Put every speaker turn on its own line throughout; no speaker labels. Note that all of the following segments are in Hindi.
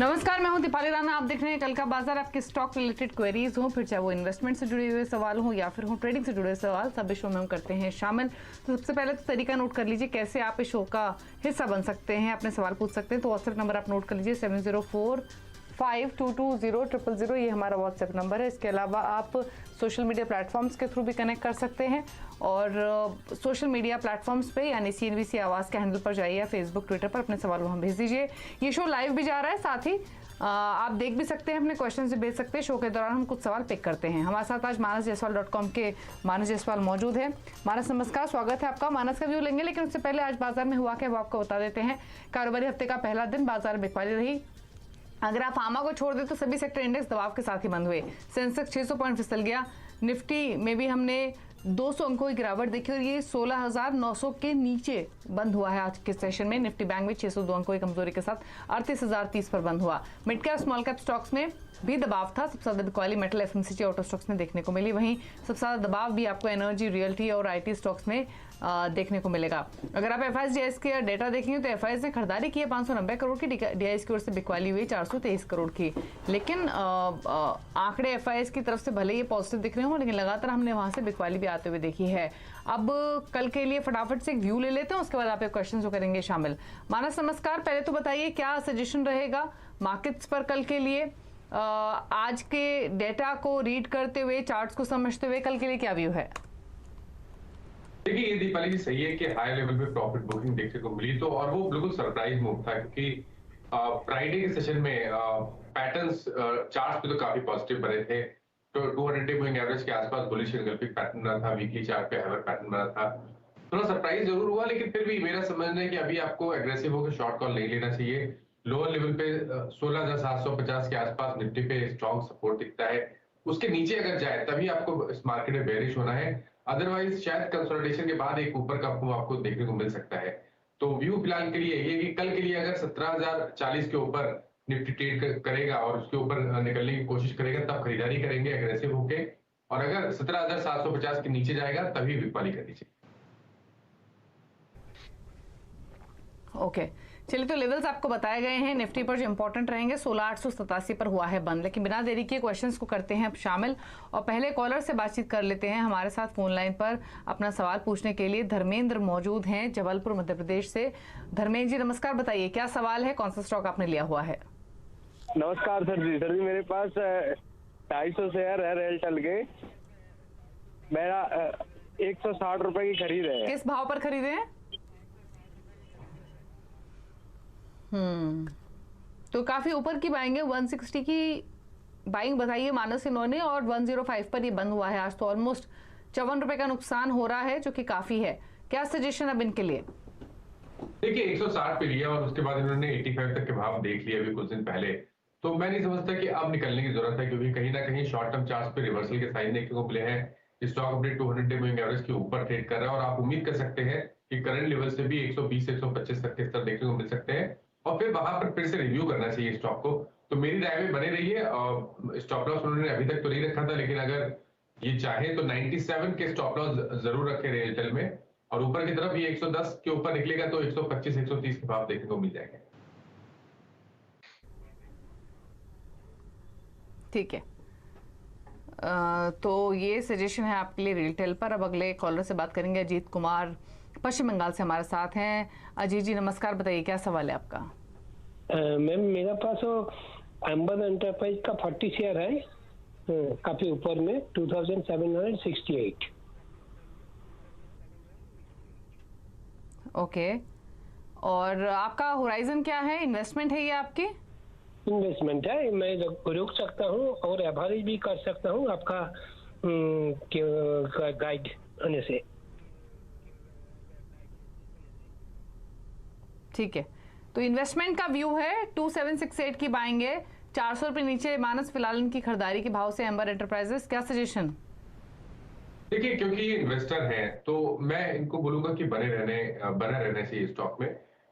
नमस्कार, मैं हूं दीपाली राणा। आप देख रहे हैं कल का बाजार। आपके स्टॉक रिलेटेड क्वेरीज हो, फिर चाहे वो इन्वेस्टमेंट से जुड़े हुए सवाल हो या फिर हो ट्रेडिंग से जुड़े सवाल, सब इस शो में हम करते हैं शामिल। तो सबसे पहले तो तरीका नोट कर लीजिए कैसे आप इस शो का हिस्सा बन सकते हैं, अपने सवाल पूछ सकते हैं। तो व्हाट्सएप नंबर आप नोट कर लीजिए 7045220000। ये हमारा व्हाट्सएप नंबर है। इसके अलावा आप सोशल मीडिया प्लेटफॉर्म्स के थ्रू भी कनेक्ट कर सकते हैं और सोशल मीडिया प्लेटफॉर्म्स पे यानी CNBC आवाज़ के हैंडल पर जाइए या फेसबुक ट्विटर पर अपने सवाल वहाँ भेज दीजिए। ये शो लाइव भी जा रहा है, साथ ही आप देख भी सकते हैं, अपने क्वेश्चन भी भेज सकते हैं। शो के दौरान हम कुछ सवाल पिक करते हैं। हमारे साथ आज manasjaiswal.com के मानस जायसवाल मौजूद है। मानस नमस्कार, स्वागत है आपका। मानस का व्यू लेंगे, लेकिन उससे पहले आज बाजार में हुआ क्या वो आपको बता देते हैं। कारोबारी हफ्ते का पहला दिन बाजार बिकवाली रही। अगर आप फार्मा को छोड़ दें तो सभी सेक्टर इंडेक्स दबाव के साथ ही बंद हुए। सेंसेक्स 600 पॉइंट फिसल गया। निफ्टी में भी हमने 200 अंकों की गिरावट देखी और ये 16,900 के नीचे बंद हुआ है आज के सेशन में। निफ्टी बैंक भी 602 अंकों की कमजोरी के साथ 38,030 पर बंद हुआ। Mid cap small cap stocks में भी दबाव था। सबसे ज्यादा बिकवाली मेटल, FMCG, ऑटो स्टॉक्स में देखने को मिली। वहीं सबसे ज्यादा दबाव भी आपको एनर्जी, रियल्टी और IT स्टॉक्स में देखने को मिलेगा। अगर आप FIS के डेटा देखेंगे तो FIS ने खरीदारी की है 590 करोड़ की, DIS की ओर से बिकवाली हुई 423 करोड़ की। लेकिन आंकड़े FIS की तरफ से भले ये पॉजिटिव दिख रहे हो, लेकिन लगातार हमने वहां से बिकवाली भी आते हुए देखी है। अब कल के लिए फटाफट से एक व्यू ले लेते हैं, उसके बाद आप क्वेश्चन जो करेंगे शामिल। मानस नमस्कार, पहले तो बताइए क्या सजेशन रहेगा मार्केट्स पर कल के लिए। आज के डेटा को रीड करते हुए, चार्ट्स को समझते हुए कल के लिए क्या व्यू है?
देखिए, ये दीपाली जी सही है कि हाई लेवल पे प्रॉफिट बुकिंग देखने को मिली, तो और वो बिल्कुल सरप्राइज मूव था क्योंकि फ्राइडे के सेशन में पैटर्न्स चार्ट्स पे तो काफी पॉजिटिव बने थे। तो 200 डे मूविंग एवरेज के आसपास बुलिश एंगल्फिक पैटर्न बना था, वीकली चार्ट पे हैवर पैटर्न बना था। थोड़ा सरप्राइज जरूर हुआ, लेकिन फिर भी मेरा समझना है कि अभी आपको एग्रेसिव होकर शॉर्ट कॉल नहीं लेना चाहिए। लोअर लेवल पे 16,750 के आसपास निफ्टी पे स्ट्रॉन्ग सपोर्ट दिखता है। उसके नीचे अगर जाए तभी आपको इस मार्केट में बेरिश होना है, अदरवाइज शायद कंसोलिडेशन के बाद एक ऊपर का मूव आपको देखने को मिल सकता है। तो व्यू फिलहाल के लिए ये कि कल के लिए अगर 17,040 के ऊपर निफ्टी ट्रेड करेगा और उसके ऊपर निकलने की कोशिश करेगा तब खरीदारी करेंगे एग्रेसिव होके, और अगर 17,750 के नीचे जाएगा तभी बिकवाली करनी चाहिए।
ओके, चलिए तो लेवल्स आपको बताए गए हैं। निफ्टी पर जो इंपॉर्टेंट रहेंगे 16,887 पर हुआ है बंद। लेकिन बिना देरी के क्वेश्चंस को करते हैं अब शामिल और पहले कॉलर से बातचीत कर लेते हैं। हमारे साथ फोन लाइन पर अपना सवाल पूछने के लिए धर्मेंद्र मौजूद हैं जबलपुर मध्य प्रदेश से। धर्मेंद्र जी नमस्कार, बताइए क्या सवाल है, कौन सा स्टॉक आपने लिया हुआ है?
नमस्कार सर जी। मेरे पास 250 शेयर है रेलटेल के। मेरा 160 रुपए की खरीद है।
किस भाव पर खरीदे हैं? तो काफी ऊपर की बाइंग है, 160 की बाइंग बताइए मानस इन्होंने, और 105 पर ये बंद हुआ है आज। तो ऑलमोस्ट 54 रुपए का नुकसान हो रहा है, जो कि काफी है। क्या सजेशन अब इनके लिए?
देखिए, 160 पे लिया और उसके बाद इन्होंने 85 तक के भाव देख लिया अभी कुछ दिन पहले। तो मैं नहीं समझता कि अब निकलने की जरूरत है, क्योंकि कहीं ना कहीं शॉर्ट टर्म चार्ट्स पे रिवर्सल के साइन देखने को मिले हैं। स्टॉक अपने 200 डे मूविंग एवरेज के ऊपर ट्रेड कर रहा है और आप उम्मीद कर सकते हैं कि करंट लेवल से भी 120-125 तक के स्तर देखने को मिल सकते हैं, और फिर वहां पर फिर से रिव्यू करना चाहिए स्टॉक को। तो मेरी राय में बने रही है। स्टॉप लॉस उन्होंने अभी तक तो नहीं रखा था, लेकिन अगर ये चाहे तो 97 के स्टॉप लॉस जरूर रखे रेलटेल में, और ऊपर की तरफ ये 110 के ऊपर निकलेगा तो 125-130 के भाव देखने को मिल जाएंगे।
ठीक है, तो ये सजेशन है आपके लिए रिटेल पर। अब अगले कॉलर से बात करेंगे। अजीत कुमार पश्चिम बंगाल से हमारे साथ हैं। अजीत जी नमस्कार, बताइए क्या सवाल है आपका?
मैम मेरा पास अंबर एंटरप्राइज का 40 शेयर है, काफी ऊपर में 2768।
ओके, और आपका होराइजन क्या है? इन्वेस्टमेंट है ये आपकी?
इन्वेस्टमेंट है, मैं रुक सकता हूँ और एवरेज भी कर सकता हूँ आपका गाइड होने से।
ठीक है, तो इन्वेस्टमेंट का व्यू है 2768 की बाइंग है, 400 रुपए नीचे मानस फिलहाल इनकी खरीदारी के भाव से एम्बर एंटरप्राइजेस। क्या सजेशन?
देखिए, क्योंकि ये इन्वेस्टर हैं तो मैं इनको बोलूंगा कि बने रहने चाहिए स्टॉक में,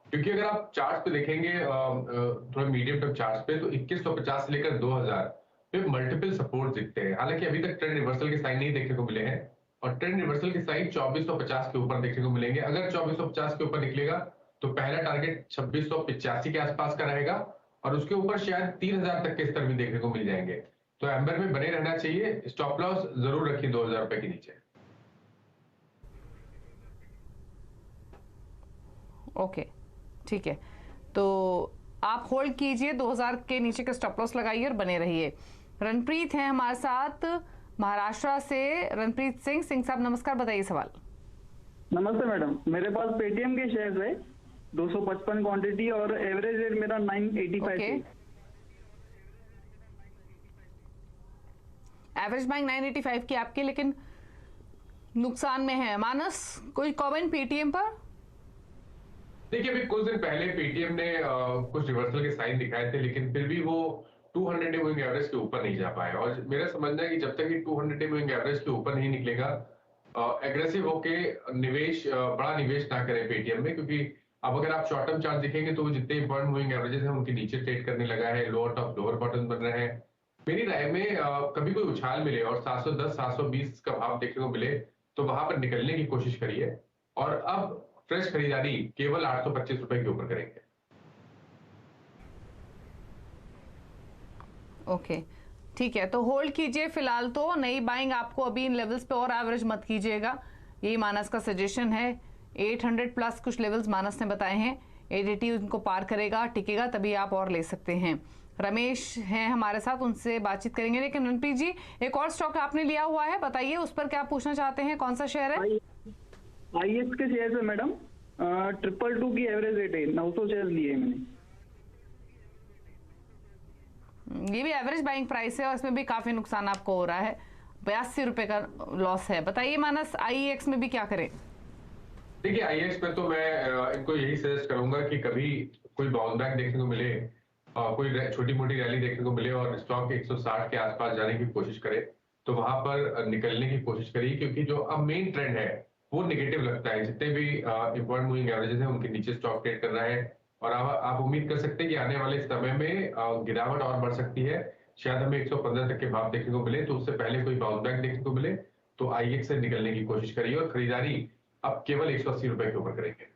क्योंकि अगर आप चार्ट पे देखेंगे थोड़ा मीडियम टर्म चार्ट पे, तो 2150 से लेकर 2000 पे मल्टीपल सपोर्ट दिखते हैं। हालांकि अभी तक ट्रेंड रिवर्सल के साइन नहीं देखने को मिले हैं, और ट्रेंड रिवर्सल के साइन 2450 के ऊपर देखने को मिलेंगे। अगर 2450 के ऊपर निकलेगा तो पहला टारगेट 2685 के आसपास का रहेगा, और उसके ऊपर शायद 3000 तक के स्तर भी देखने को मिल जाएंगे। तो एम्बर में बने रहना चाहिए। स्टॉप लॉस जरूर रखिए 2000 रुपए के नीचे।
ओके, ठीक है, तो आप होल्ड कीजिए, 2000 के नीचे का स्टॉप लॉस लगाइए और बने रहिए। रणप्रीत हैं हमारे साथ महाराष्ट्र से। रणप्रीत सिंह साहब नमस्कार, बताइए सवाल।
नमस्ते मैडम, मेरे पास पेटीएम के शेयर्स है 255 क्वांटिटी और एवरेज रेट मेरा 985 है।
एवरेज बाइंग 985 की आपकी, लेकिन नुकसान में है। मानस, कोई कमेंट पेटीएम पर?
देखिए, अभी कुछ दिन पहले पेटीएम ने कुछ रिवर्सल के साइन दिखाए थे, लेकिन फिर भी वो 200 डे मूविंग एवरेज के ऊपर नहीं जा पाए। और मेरा समझना है कि जब तक ये 200 डे मूविंग एवरेज के ऊपर नहीं निकलेगा, एग्रेसिव होके बड़ा निवेश ना करें पेटीएम में, क्योंकि अब अगर आप शॉर्ट टर्म चार्ट देखेंगे तो जितने इंपॉर्टेंट मूविंग एवरेजेस हैं उनके नीचे ट्रेड करने लगा है, लोअर टॉप लोअर बॉटम बन रहे हैं। मेरी राय में कभी कोई उछाल मिले और 710 720 का भाव देखने को मिले तो वहां पर निकलने की कोशिश करिए। और अब फ्रेश खरीदारी केवल 825 रुपए के ऊपर करेंगे।
ओके, ठीक है, तो होल्ड कीजिए फिलहाल। तो नई बाइंग आपको अभी इन लेवल्स पे और एवरेज मत कीजिएगा, यही मानस का सजेशन है। 800 प्लस कुछ लेवल्स मानस ने बताए हैं, 880 उनको पार करेगा, टिकेगा, तभी आप और ले सकते हैं। रमेश हैं हमारे साथ, उनसे बातचीत करेंगे। लेकिन रणप्रीत जी, एक और स्टॉक आपने लिया हुआ है, बताइए उस पर क्या पूछना चाहते हैं, कौन सा शेयर है?
आईएक्स के शेयर है मैडम, 222 की एवरेज रेट है, 900 शेयर लिए मैंने।
ये भी एवरेज बाइंग प्राइस है और इसमें भी काफी नुकसान आपको हो रहा है, 82 रुपए का लॉस है। बताइए मानस, आईएक्स में भी क्या करें?
देखिए, आईएक्स में तो मैं इनको यही सजेस्ट करूंगा कि कभी कोई बाउंस बैक देखने को मिले, कोई छोटी मोटी रैली देखने को मिले और स्टॉक 160 के आसपास जाने की कोशिश करे तो वहां पर निकलने की कोशिश करिए, क्योंकि जो अब मेन ट्रेंड है वो निगेटिव लगता है। जितने भी इंपॉर्टेंट मूविंग एवरेजेस हैं उनके नीचे स्टॉक ट्रेड कर रहा है और आप उम्मीद कर सकते हैं कि आने वाले समय में गिरावट और बढ़ सकती है। शायद हमें 115 तक के भाव देखने को मिले, तो उससे पहले कोई बाउंस बैक देखने को मिले तो आईएक्स से निकलने की कोशिश करिए और खरीदारी अब केवल 180 रुपए के ऊपर करेंगे।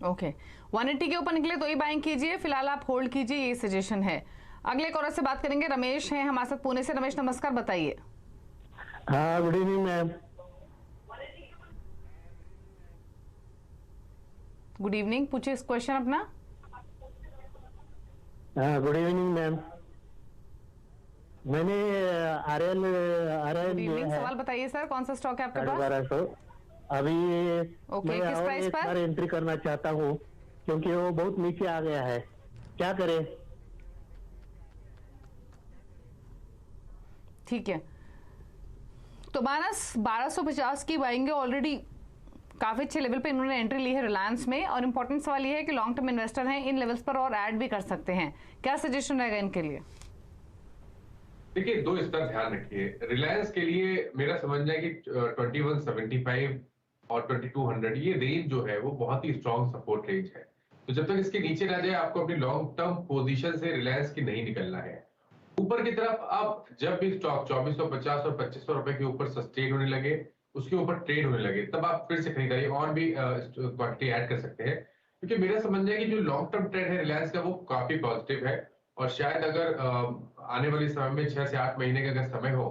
ओके, 180 के ऊपर निकले तो ही बाइंग कीजिए, फिलहाल आप होल्ड कीजिए, ये सजेशन है। अगले कॉलर से बात करेंगे, रमेश हैं हमारे साथ पुणे से। रमेश नमस्कार, बताइए।
हाँ, good evening ma'am.
Good evening, पूछिए इस क्वेश्चन अपना।
हाँ, गुड इवनिंग मैम। मैंने आरएल
सवाल बताइए सर, कौन सा स्टॉक है आपके पास?
1200 अभी
ओके, किस प्राइस पर?
बार एंट्री करना चाहता हूँ क्योंकि वो बहुत नीचे आ गया है, क्या करें?
ठीक है, तो मानस 1250 की बाइंग ऑलरेडी काफी अच्छे लेवल पे इन्होंने एंट्री ली है रिलायंस में, और इंपॉर्टेंट सवाल ये है कि लॉन्ग टर्म इन्वेस्टर हैं, इन लेवल्स पर और ऐड भी कर सकते हैं, क्या सजेशन रहेगा इनके लिए?
देखिए, दो स्तर ध्यान रखिए। रिलायंस के लिए मेरा समझना है कि 2175 और 2200 ये रेंज जो है वो बहुत ही स्ट्रॉन्ग सपोर्ट रेंज है। तो जब तक इसके नीचे ना जाए आपको अपनी लॉन्ग टर्म पोजीशन से रिलायंस की नहीं निकलना है। ऊपर की तरफ अब जब भी स्टॉक 2450 और 2500 रुपए के ऊपर सस्टेन होने लगे, उसके ऊपर ट्रेड होने लगे, तब आप फिर से खरीदारी और भी क्वांटिटी ऐड कर सकते हैं, क्योंकि मेरा समझना है कि जो लॉन्ग टर्म ट्रेंड है रिलायंस का वो काफी पॉजिटिव है। और शायद अगर आने वाले समय में 6 से 8 महीने का अगर समय हो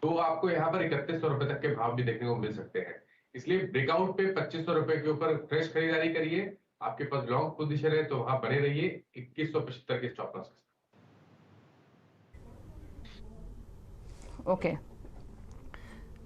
तो आपको यहाँ पर 3100 रुपए तक के भाव भी देखने को मिल सकते हैं। इसलिए ब्रेकआउट पे 2500 रुपए के ऊपर फ्रेश खरीदारी करिए। आपके पास लॉन्ग पोजीशन है तो वहां बने रहिए 2175 के स्टॉप लॉस।
ओके,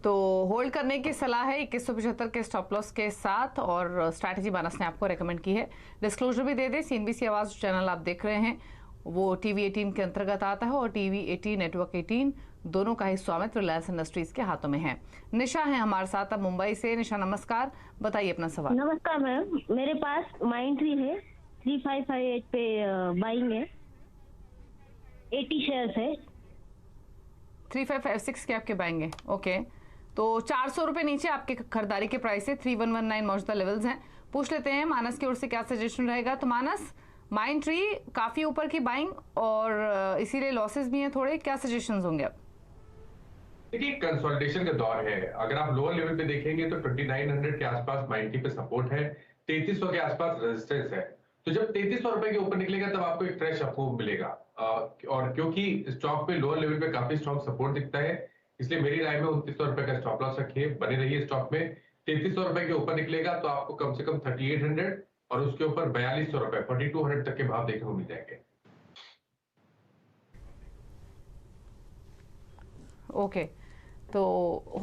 तो होल्ड करने की सलाह है 2175 के स्टॉप लॉस के साथ, और स्ट्रैटेजी मानस ने आपको रेकमेंड की है। डिस्क्लोजर भी दे दे, सीएनबीसी आवाज चैनल आप देख रहे हैं वो टीवी 18 के अंतर्गत आता है और टीवी 18 नेटवर्क 18 दोनों का ही स्वामित्व रिलायंस इंडस्ट्रीज के हाथों में है। निशा है हमारे साथ अब मुंबई से। निशा नमस्कार, बताइए अपना सवाल।
नमस्कार मैम, मेरे पास माइंट्री है, 3558 पे बाइंग है, 80 शेयर्स है।
3556 के आपके बाइंग है, ओके, तो 400 रुपए नीचे आपके खरीदारी के प्राइस है, 3119 मौजूदा लेवल्स हैं। पूछ लेते हैं मानस की ओर से क्या सजेशन रहेगा। तो मानस, माइंट्री काफी ऊपर की बाइंग और इसीलिए लॉसेस भी हैं थोड़े, क्या सजेशंस होंगे अब?
देखिए, कंसोलिडेशन का दौर है। अगर आप लोअर लेवल पे देखेंगे तो 2900 के आसपास 90 पे सपोर्ट है, 3300 के आसपास रेजिस्टेंस है। तो जब 3300 रुपए के ऊपर निकलेगा तब आपको एक फ्रेश अप्रूव मिलेगा। और क्योंकि स्टॉक पे लोअर लेवल पे काफी स्ट्रॉन्ग सपोर्ट दिखता है, इसलिए मेरी राय में 2900 रुपए का स्टॉप लॉस रखिए, बने रहिए स्टॉक में। 3300 रुपए के ऊपर निकलेगा तो आपको कम से कम 3800 और उसके ऊपर 4200 रुपए 4200 तक के भाव देखने को मिल जाएंगे।
ओके, तो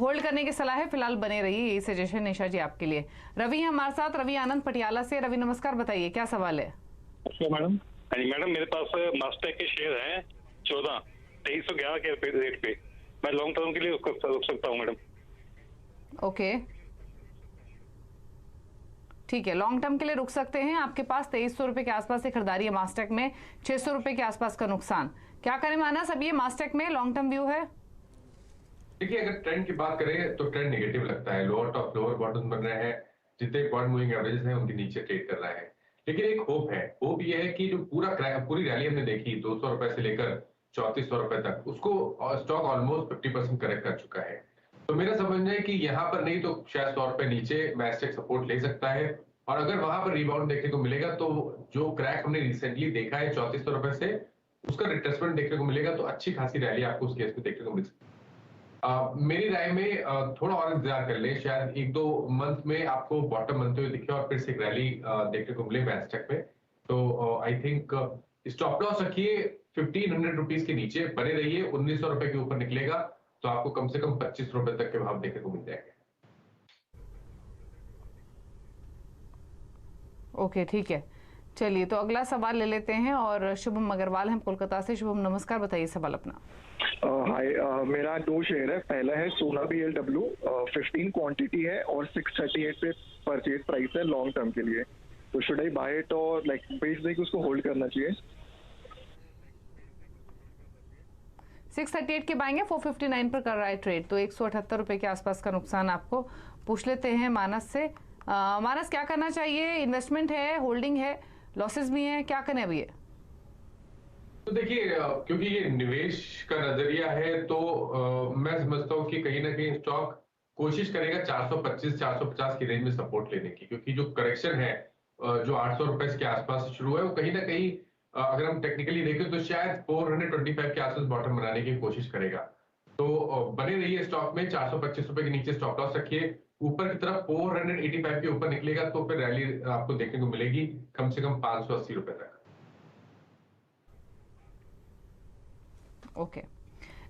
होल्ड करने की सलाह है, फिलहाल बने रहिए, यही सजेशन निशा जी आपके लिए। रवि हमारे साथ, रवि आनंद पटियाला से। रवि नमस्कार, बताइए क्या सवाल है?
मैडम
मैडम मेरे पास मास्टेक के शेयर हैं 14 2311 के रेट पे, मैं लॉन्ग टर्म के लिए उसको रोक सकता हूँ मैडम?
ओके, ठीक है, लॉन्ग टर्म के लिए रुक सकते हैं। आपके पास 2300 रुपए के आसपास से खरीदारी है मास्टेक में, 600 रुपए के आसपास का नुकसान। क्या करें मानस, अब ये मास्टेक में लॉन्ग टर्म व्यू है?
देखिए, अगर ट्रेंड की बात करें तो ट्रेंड नेगेटिव लगता है, लोअर टॉप लोअर बॉटम बन रहे हैं, जितने बॉन्ड मूविंग एवरेजेस हैं उनके नीचे ट्रेड कर रहा है। लेकिन एक होप है, होप ये है कि जो पूरी रैली हमने देखी 200 रुपए से लेकर 3400 रुपए तक, उसको स्टॉक ऑलमोस्ट 50% करेक्ट कर चुका है। तो मेरा समझना है कि यहाँ पर नहीं तो शायद 100 रुपए नीचे मैस्टेक सपोर्ट ले सकता है, और अगर वहां पर रिबाउंड देखने को मिलेगा तो जो क्रैक हमने रिसेंटली देखा है 3400 रुपए से, उसका रिट्रेसमेंट देखने को मिलेगा तो अच्छी खासी रैली आपको उस केस में देखने को मिल सकती है। मेरी राय में थोड़ा और इंतजार कर ले, शायद 1-2 मंथ में आपको बॉटम बनते हुए दिखे और फिर से एक रैली देखने को मिले मैस्टेक में। तो आई थिंक स्टॉप लॉस रखिए 1500 रुपीज के नीचे, बने रहिए। 1900 रुपए के ऊपर निकलेगा तो आपको कम से कम 25 रुपए तक के भाव देखने को मिल जाएंगे।
ओके, ठीक है, चलिए तो अगला सवाल ले लेते हैं, और शुभम अग्रवाल हैं कोलकाता से। शुभम नमस्कार, बताइए सवाल अपना।
हाय, मेरा 2 शेयर है। पहला है सोना BLW, 15 क्वांटिटी है और 638 पे परचेज प्राइस है लॉन्ग टर्म के लिए। तो शुड आई बाय इट और लाइक बेच देके उसको होल्ड करना चाहिए?
638 के बाएंगे, 459 पर कर रहा है ट्रेड, तो 178 रुपए के आसपास का नुकसान आपको। पूछ लेते हैं मानस से। मानस, क्या करना चाहिए? इन्वेस्टमेंट है, होल्डिंग है, लॉसेस भी हैं, क्या करें अभी ये?
तो देखिए, क्योंकि ये निवेश का नजरिया है तो मैं समझता हूँ कि कहीं ना कहीं स्टॉक कोशिश करेगा 425-450 की रेंज में सपोर्ट लेने की, क्योंकि जो करेक्शन है जो 800 रुपए के आसपास से शुरू है, वो कहीं ना कहीं अगर हम टेक्निकली देखें तो शायद 425 के आसपास बॉटम बनाने की कोशिश करेगा। तो बने रहिए स्टॉक में, 425 रुपए के नीचे स्टॉप लॉस रखिए। ऊपर की तरफ 485 के ऊपर निकलेगा तो फिर रैली आपको देखने को मिलेगी कम से कम 580 रुपए तक।
ओके,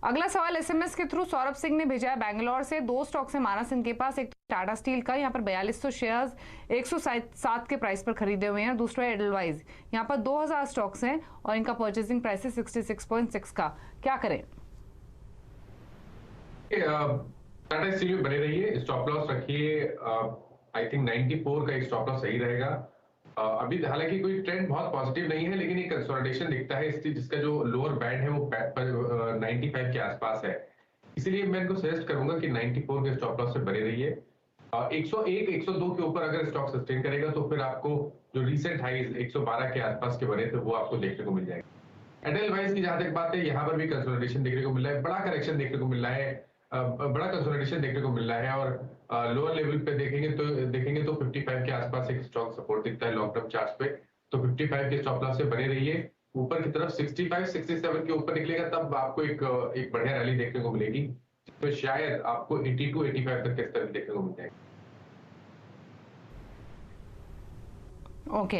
अगला सवाल एसएमएस के थ्रू सौरभ सिंह ने भेजा है बैंगलोर से। 2 स्टॉक्स है मानस इनके पास, एक टाटा स्टील का, यहाँ पर 4200 शेयर्स 107 के प्राइस पर खरीदे हुए हैं। दूसरा है एडलवाइज, यहाँ पर 2000 स्टॉक्स हैं और इनका परचेसिंग प्राइस है 66.6 का। क्या करें?
टाटा स्टील में बने रहिए, स्टॉप लॉस रखिए। आई थिंक 94 का एक स्टॉप लॉस सही रहेगा। अभी हालांकि कोई ट्रेंड बहुत पॉजिटिव नहीं है, लेकिन एक कंसोलिडेशन दिखता है इसलिए, जिसका जो लोअर बैंड है वो 95 के आसपास है, इसलिए मैं इनको सजेस्ट करूंगा कि 94 के स्टॉप लॉस से बने रहिए। 101-102 के ऊपर अगर स्टॉक सस्टेन करेगा तो फिर आपको जो रिसेंट हाईज 112 के आसपास के बने थे वो आपको देखने को मिल जाएगा। एडलवाइज की जहां तक बात है, यहाँ पर भी कंसोलिडेशन देखने को मिल रहा है, बड़ा करेक्शन देखने को मिल रहा है, बड़ा कंसोलिडेशन देखने को मिल रहा है, और लोअर लेवल पे देखेंगे तो 55 के आसपास एक स्ट्रॉन्ग सपोर्ट दिखता है लॉन्ग टर्म चार्ट्स पे। तो 55 के स्टॉप लॉस से बने रहिए। ऊपर की तरफ 65-67 के ऊपर निकलेगा तब आपको एक बढ़िया रैली देखने को मिलेगी, तो शायद आपको 82-85 तक के स्तर भी देखने को मिल जाएगा।
ओके,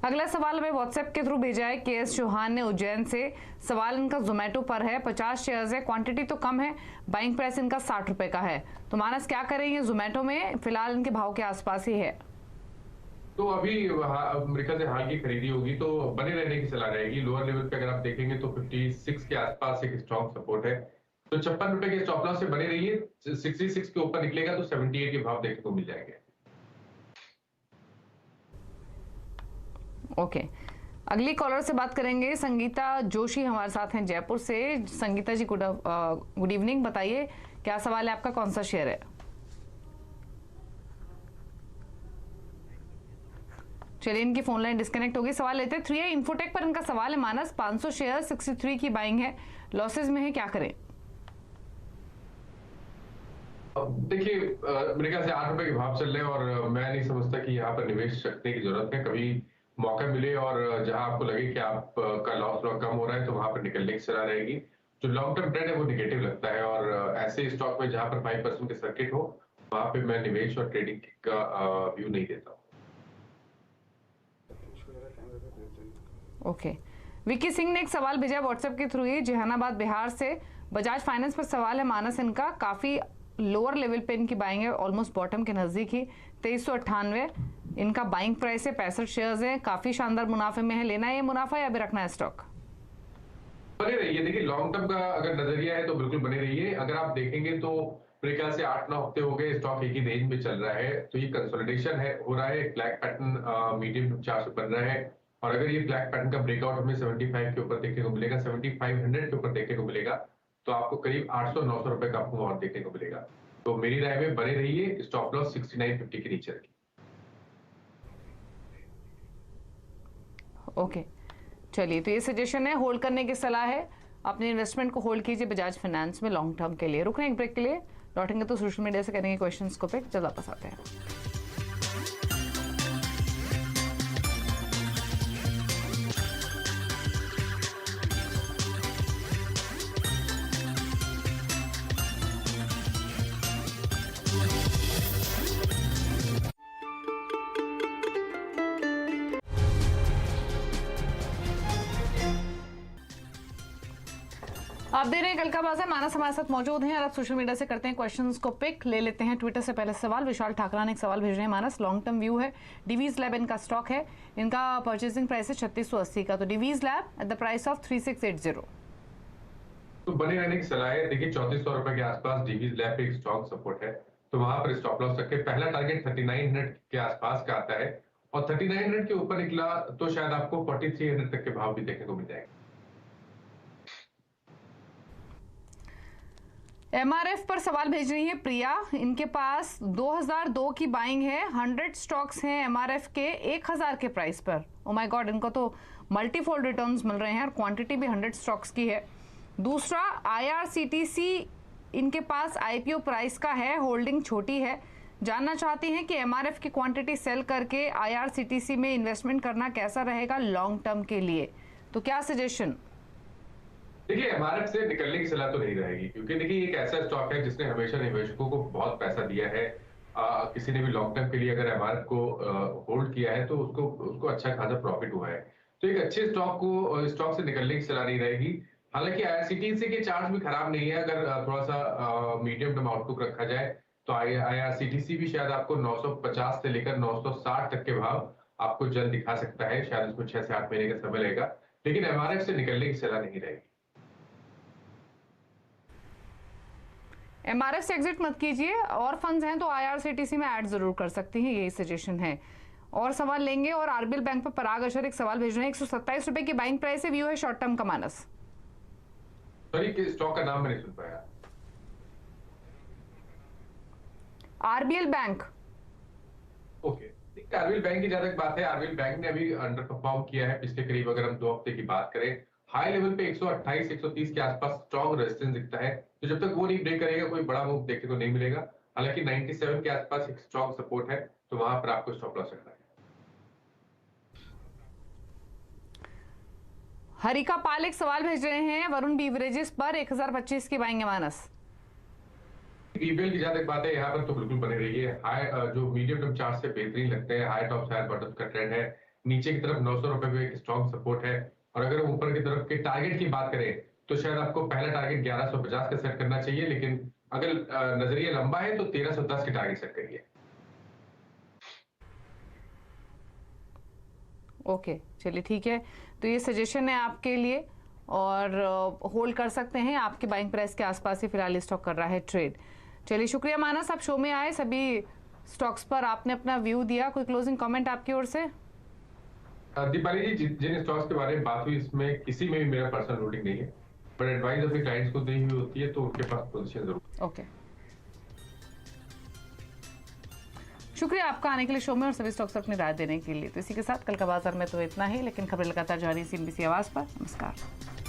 अगला सवाल हमें व्हाट्सएप के थ्रू भेजा है केएस चौहान ने उज्जैन से। सवाल इनका जोमेटो पर है, 50 शेयर्स है, क्वांटिटी तो कम है, बाइंग प्राइस इनका 60 रुपए का है। तो मानस क्या करेंगे? जोमेटो में फिलहाल इनके भाव के आसपास ही है।
तो अभी अमेरिका से हाल की खरीदी होगी तो बने रहने की सलाह रहेगी। लोअर लेवल पे अगर आप देखेंगे तो 56 के आसपास एक स्ट्रॉन्ग सपोर्ट है, तो 56 रुपए के स्टॉप लॉस से बने रहिए। 66 के ऊपर निकलेगा तो 78 के भाव देखने को मिल जाएंगे।
ओके, अगली कॉलर से बात करेंगे। संगीता जोशी हमारे साथ हैं जयपुर से। संगीता जी गुड इवनिंग, बताइए क्या सवाल है आपका, कौन सा शेयर है? चलिए, इनकी फोन लाइन डिस्कनेक्ट हो गई। सवाल लेते हैं 3A इन्फोटेक पर। इनका सवाल है मानस, 500 शेयर 63 की बाइंग है, लॉसेज में है, क्या करें?
देखिए, अमेरिका से 8 रुपए के भाव चल रहे हैं और मैं नहीं समझता कि यहाँ पर निवेश रखने की जरूरत है। कभी मौका मिले और जहां आपको लगे कि आप का लॉस कम हो रहा है तो वहां पर निकलने की सलाह रहेगी। जो लॉन्ग टर्म ट्रेंड है वो निगेटिव लगता है और ऐसे स्टॉक में जहां पर 5% के सर्किट हो वहां पे मैं निवेश और ट्रेडिंग का व्यू नहीं देता हूँ।
ओके, विकी सिंह ने एक सवाल भेजा व्हाट्सएप के थ्रू ही, जहानाबाद बिहार से। बजाज फाइनेंस पर सवाल है मानस, इनका काफी लोअर लेवल पे इनकी बाइंग है, ऑलमोस्ट बॉटम के नजदीक ही 2398 इनका बाइंग प्राइस है, 65 शेयर्स हैं, काफी शानदार मुनाफे में है। लेना है ये मुनाफा या अभी रखना है स्टॉक?
बने रहिए, देखिए लॉन्ग टर्म का अगर नजरिया है तो बिल्कुल बने रहिए। अगर आप देखेंगे तो मेरे ख्याल से 8-9 हफ्ते हो गए स्टॉक एक ही रेंज में चल रहा है, तो ये कंसोलिडेशन है हो रहा है, एक ब्लैक पैटर्न मीडियम चार्ट बन रहा है और अगर ये ब्लैक पैटर्न का ब्रेकआउट हमें 75 के ऊपर देखने को मिलेगा, 7500 के ऊपर देखने को मिलेगा, तो आपको करीब 800-900 रुपए का आपको और देखने को मिलेगा। तो मेरी राय में बने रहिए, स्टॉप लॉस 6950 के नीचे रखिए।
ओके, चलिए, तो ये सजेशन है, होल्ड करने की सलाह है। अपने इन्वेस्टमेंट को होल्ड कीजिए बजाज फाइनेंस में लॉन्ग टर्म के लिए। रुक रहे हैं एक ब्रेक के लिए, लौटेंगे तो सोशल मीडिया से करेंगे क्वेश्चंस को पिक। जल्द वापस आते हैं। आप दे रहे हैं कल का बाजार, मानस हमारे साथ मौजूद हैं और आप सोशल मीडिया से करते हैं क्वेश्चंस को पिक। ले लेते हैं ट्विटर से पहले सवाल। विशाल ठाकरा ने एक सवाल भेज रहे हैं मानस, लॉन्ग टर्म व्यू है, डिवीज लैब इनका स्टॉक है, इनका परचेसिंग प्राइस है 3680 का, तो डिवीज लैब एट द प्राइस ऑफ 3680।
तो बने रहने की सलाह है। देखिए 3400 रुपए के आसपास डिवीज लैब पे एक स्ट्रॉन्ग सपोर्ट है, तो वहां पर स्टॉप लॉस रखें। पहला टारगेट 3900 के आसपास का आता है और 3900 के ऊपर निकला तो शायद आपको 4300 तक के भाव भी देखने को मिल जाएंगे।
एमआरएफ पर सवाल भेज रही है प्रिया, इनके पास 2002 की बाइंग है, 100 स्टॉक्स हैं एमआरएफ के 1000 के प्राइस पर। ओ माय गॉड, इनको तो मल्टीफोल्ड रिटर्न्स मिल रहे हैं और क्वांटिटी भी 100 स्टॉक्स की है। दूसरा आईआरसीटीसी, इनके पास आईपीओ प्राइस का है, होल्डिंग छोटी है, जानना चाहती हैं कि एमआरएफ की क्वांटिटी सेल करके आईआरसीटीसी में इन्वेस्टमेंट करना कैसा रहेगा लॉन्ग टर्म के लिए, तो क्या सजेशन?
देखिए एमआरएफ से निकलने की सलाह तो नहीं रहेगी, क्योंकि देखिए एक ऐसा स्टॉक है जिसने हमेशा निवेशकों को बहुत पैसा दिया है। किसी ने भी लॉन्ग टर्म के लिए अगर एमआरएफ को होल्ड किया है तो उसको अच्छा खासा प्रॉफिट हुआ है। तो एक अच्छे स्टॉक से निकलने की सलाह नहीं रहेगी। हालांकि आईआरसीटीसी के चार्ट भी खराब नहीं है, अगर थोड़ा सा मीडियम टर्म आउटलुक रखा जाए तो आईआरसीटीसी भी शायद आपको 950 से लेकर 960 तक के भाव आपको जल्द दिखा सकता है, शायद उसको 6 से 8 महीने का समय लगेगा, लेकिन एमआरएफ से निकलने की सलाह नहीं रहेगी।
एमआरएफ से एग्जिट मत कीजिए, और फंड्स हैं तो आईआरसीटीसी में ऐड जरूर कर सकती हैं, यही सजेशन है। और सवाल लेंगे, और आरबीएल बैंक पर पराग अशर एक सवाल भेज रहे हैं, 127 रुपए की बाइंग प्राइस है, व्यू है शॉर्ट टर्म का मानस।
सॉरी, स्टॉक का नाम मैं नहीं सुन पाया।
RBL bank.
Okay, RBL bank की जहां तक बात है, आरबीएल बैंक ने अभी अंडर परफॉर्म किया है पिछले करीब, अगर हम 2 हफ्ते की बात करें, हाई लेवल पे 128-130 के आसपास स्ट्रॉन्ग रेजिस्टेंस दिखता है, तो जब तक वो नहीं ब्रेक करेगा कोई बड़ा मूव देखने को नहीं मिलेगा। हालांकि 97 के आसपास एक स्ट्रॉन्ग सपोर्ट है, तो वहां पर आपको स्टॉप लॉस रखना है।
हरिका पाल एक सवाल भेज रहे हैं वरुण बीवरेजेस पर 1025 की बाइंग है मानस।
बीबीएल की जहां तक बात है यहाँ पर तो बिल्कुल बने रहिए। हाई जो मीडियम टर्म चार्ट से बेहतरीन लगते हैं, हाई टॉप हाई बॉटम का ट्रेंड है, नीचे की तरफ 900 रुपए पे एक स्ट्रॉन्ग सपोर्ट है, और अगर ऊपर की तरफ के टारगेट की बात करें तो शायद आपको पहला टारगेट 1150 का सेट करना चाहिए, लेकिन अगर नजरिया लंबा है तो 1310 के टारगेट सेट करिए।
ओके, चलिए ठीक है, तो ये सजेशन है आपके लिए, और होल्ड कर सकते हैं, आपके बाइंग प्राइस के आसपास ही फिलहाल स्टॉक कर रहा है ट्रेड। चलिए शुक्रिया मानस, आप शो में आए, सभी स्टॉक्स पर आपने अपना व्यू दिया। कोई क्लोजिंग कमेंट आपकी ओर से?
दीपाली जी, जिन स्टॉक्स के बारे में बात हुई इसमें किसी में भी मेरा पर्सनल होल्डिंग नहीं है, पर एडवाइस अपने क्लाइंट्स को दी हुई होती है, तो उनके पास पोजीशन जरूर।
ओके, शुक्रिया आपका आने के लिए शो में और सभी स्टॉक्स पर अपनी राय देने के लिए। तो इसी के साथ कल का बाजार में तो इतना ही, लेकिन खबरें लगातार जारी CNBC आवाज पर। नमस्कार।